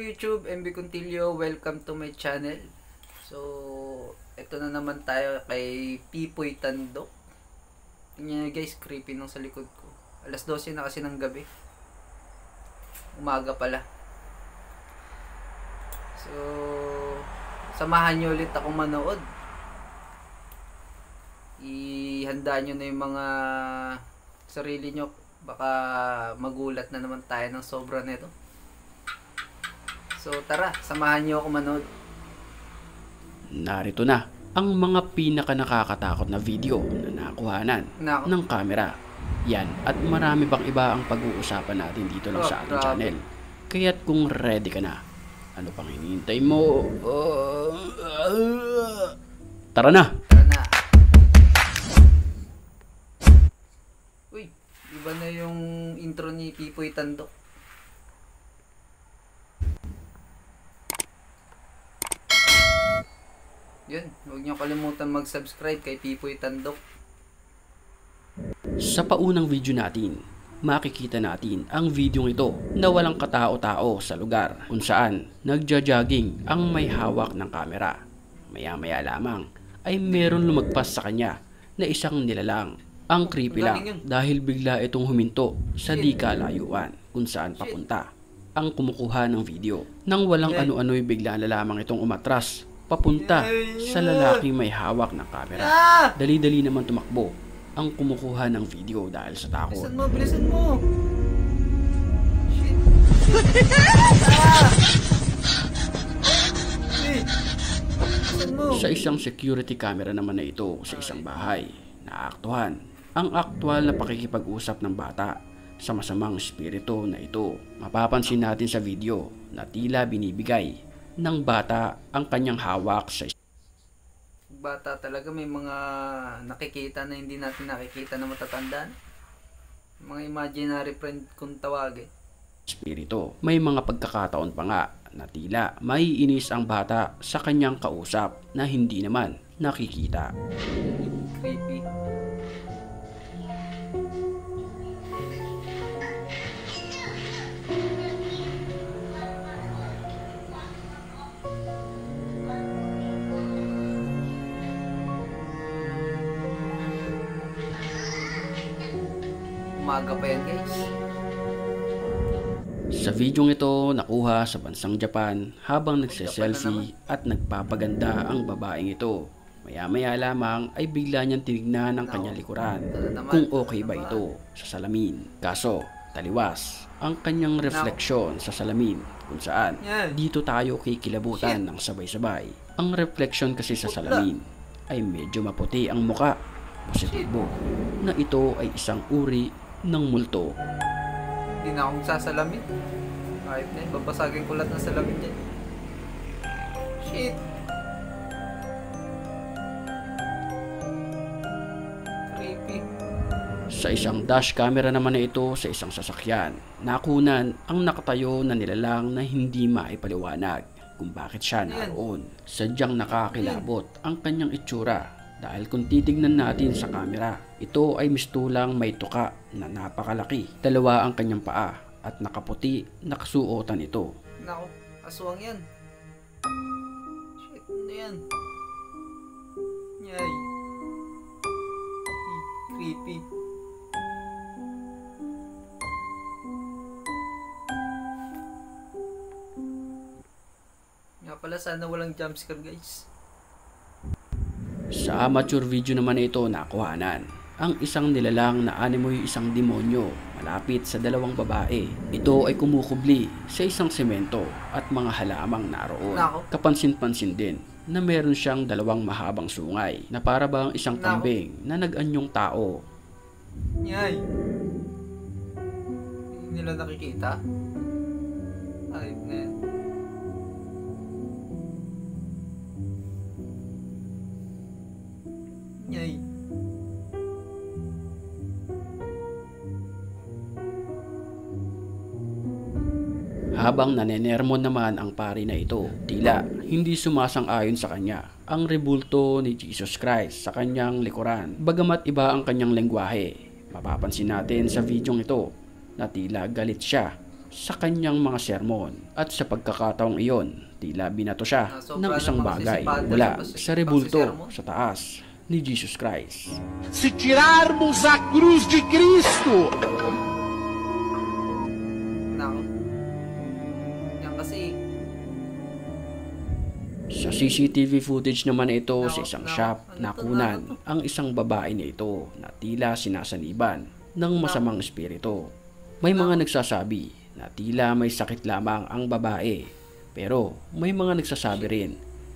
YouTube, MB Contillo, welcome to my channel. So, ito na naman tayo kay Pipoy Tandok. Tingnan nyo guys, creepy nung sa likod ko. Alas 12 na kasi ng gabi. Umaga pala. So, samahan nyo ulit akong manood. Ihanda nyo na yung mga sarili nyo. Baka magulat na naman tayo ng sobra nito. So tara, samahan niyo ako manood. Narito na ang mga pinaka nakakatakot na video na nakuhanan ng camera. Yan at marami bang iba ang pag-uusapan natin dito lang sa ating channel. Kaya't kung ready ka na, ano pang hinihintay mo? Tara na! Tara na! Uy, iba na yung intro ni Pipoy Tandok. Yun, huwag niyo kalimutan mag-subscribe kay Pipoy Tandok. Sa paunang video natin, makikita natin ang video ito na walang katao-tao sa lugar kung saan nagja-jogging ang may hawak ng kamera. Maya-maya lamang ay meron lumagpas sa kanya na isang nilalang. Ang creepy lang dahil bigla itong huminto sa di kalayuan kung saan papunta ang kumukuha ng video. Nang walang ano-ano'y bigla na lamang itong umatras papunta sa lalaking may hawak ng kamera. Dali-dali naman tumakbo ang kumukuha ng video dahil sa takot. Bilisan mo! Shit! Bilisan mo! Sa isang security camera naman na ito sa isang bahay, naaktuhan ang aktwal na pakikipag-usap ng bata sa masamang espiritu na ito. Mapapansin natin sa video na tila binibigay ng bata ang kanyang hawak sa bata talaga. May mga nakikita na hindi natin nakikita na matatandaan. Mga imaginary friend kung tawagin. Espiritu. May mga pagkakataon pa nga na tila maiinis ang bata sa kanyang kausap na hindi naman nakikita. Creepy. Umaga pa yan guys. Sa videong ito nakuha sa bansang Japan habang nagse-selfie at nagpapaganda ang babaeng ito. Maya-maya lamang ay bigla niyang tinignan ang kanyang likuran kung okay ba ito sa salamin. Kaso taliwas ang kanyang refleksyon sa salamin kung saan dito tayo kikilabutan ng sabay-sabay. Ang refleksyon kasi sa salamin ay medyo maputi ang muka. Positibo na ito ay isang uri ng multo. Hindi na akong sasalamin. Kahit na yun, babasagin ko lahat ng salamin dyan. Shit! Creepy. Sa isang dash camera naman na ito sa isang sasakyan, nakunan ang nakatayo na nilalang na hindi maipaliwanag kung bakit siya naroon. Sadyang nakakilabot ang kanyang itsura. Dahil kung titignan natin sa camera, ito ay mistulang may tuka na napakalaki. Dalawa ang kanyang paa at nakaputi na kasuotan ito. Nako, aswang yan. Shit, ano yan? Yay. Creepy. Nga pala, sana walang jumpscare guys. Sa amateur video naman ito nakuhanan ang isang nilalang na animoy isang demonyo malapit sa dalawang babae. Ito ay kumukubli sa isang semento at mga halamang naroon. Kapansin-pansin din na meron siyang dalawang mahabang sungay na para bang isang kambing na nag-anyong tao. Yay! Hindi nila nakikita? Ayop na yan. Yay! Habang nanenermon naman ang pari na ito, tila hindi sumasang-ayon sa kanya ang rebulto ni Jesus Christ sa kanyang likuran. Bagamat iba ang kanyang lengguwahe, mapapansin natin sa videong ito na tila galit siya sa kanyang mga sermon at sa pagkakataong iyon, tila binato siya ng isang bagay mula sa rebulto sa taas ni Jesus Christ. Se tirarmos a cruz de Cristo, Nako. Yan kasi. Sa CCTV footage naman ito sa isang shop, nakunan ang isang babae na ito na tila sinasaniban ng masamang espiritu. May mga nagsasabi na tila may sakit lamang ang babae, pero may mga nagsasabi rin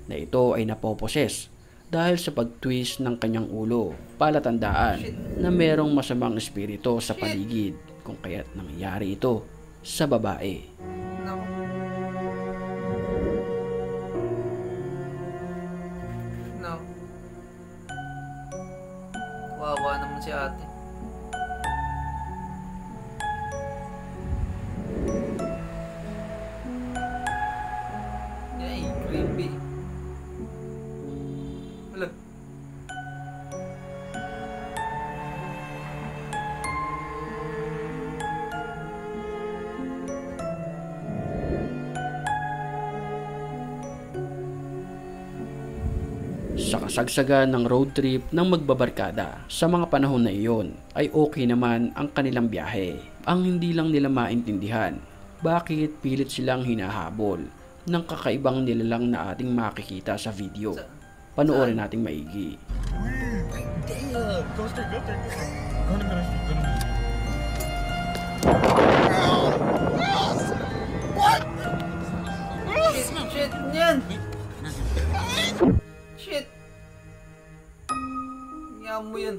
na ito ay napoposes dahil sa pag-twist ng kanyang ulo. Palatandaan na merong masamang espiritu sa paligid kung kaya't nangyayari ito sa babae. Nako. Nako. Wawa naman si ate. Yay, creepy. Wala. Sa kasagsagan ng road trip ng magbabarkada sa mga panahon na iyon ay okay naman ang kanilang biyahe. Ang hindi lang nila maintindihan, bakit pilit silang hinahabol ng kakaibang nilalang na ating makikita sa video. Panoorin nating maigi. Shit, yan. Shit. Nga mo yan.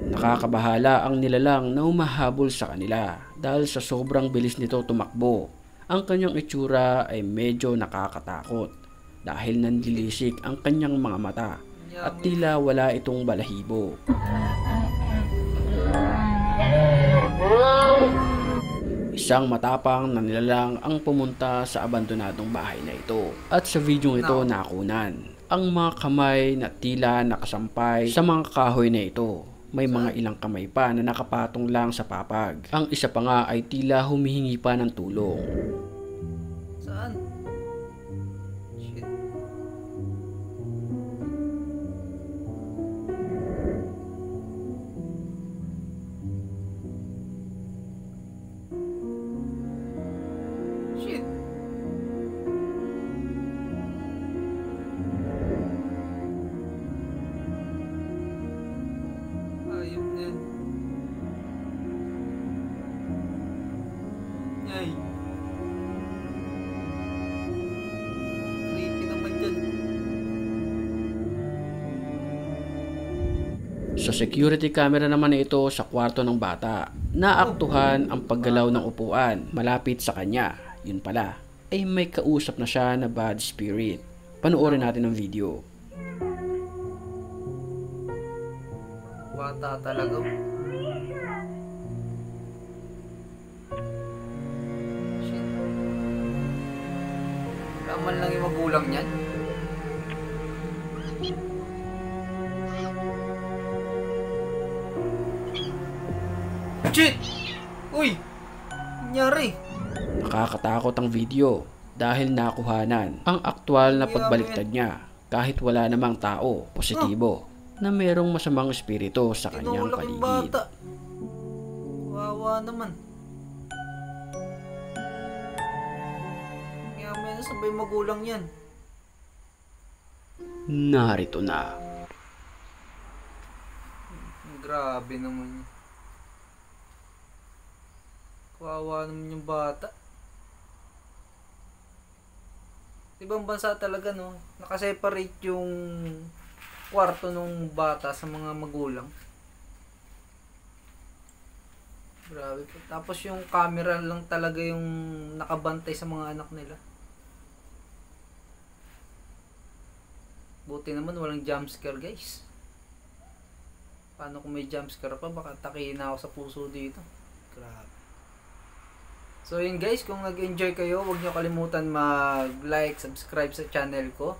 Nakakabahala ang nilalang na humahabol sa kanila dahil sa sobrang bilis nito tumakbo. Ang kanyang itsura ay medyo nakakatakot dahil nanlilisik ang kanyang mga mata at tila wala itong balahibo. Isang matapang na nilalang ang pumunta sa abandonadong bahay na ito. At sa video ito nakunan ang mga kamay na tila nakasampay sa mga kahoy na ito. May mga ilang kamay pa na nakapatong lang sa papag. Ang isa pa nga ay tila humihingi pa ng tulong. Saan? Shit. Shit. Ayop na yan. Yay. Creepy naman dyan. Sa security camera naman na ito sa kwarto ng bata, naaktuhan ang paggalaw ng upuan malapit sa kanya. Yun pala, ay may kausap na siya na bad spirit. Panoorin natin ang video. Bata talaga. Shit. Laman lang yung magulang niyan. Shit! Uy! Nangyari? Nakakatakot ang video dahil nakuhanan ang aktwal na pagbaliktad niya kahit wala namang tao positibo na merong masamang espiritu sa kanyang Tinulak yung paligid. bata. Wawa naman. Kaya may nasabay magulang yan. Narito na. Grabe naman yun. Kawawa naman yung bata. Ibang bansa talaga, no? Nakaseparate yung kwarto ng bata sa mga magulang. Grabe po. Tapos yung camera lang talaga yung nakabantay sa mga anak nila. Buti naman walang jumpscare, guys. Paano kung may jumpscare pa? Baka takihin na ako sa puso dito. Grabe. So yun guys, kung nag-enjoy kayo, huwag nyo kalimutan mag-like, subscribe sa channel ko.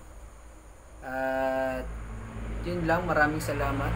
At yun lang, maraming salamat.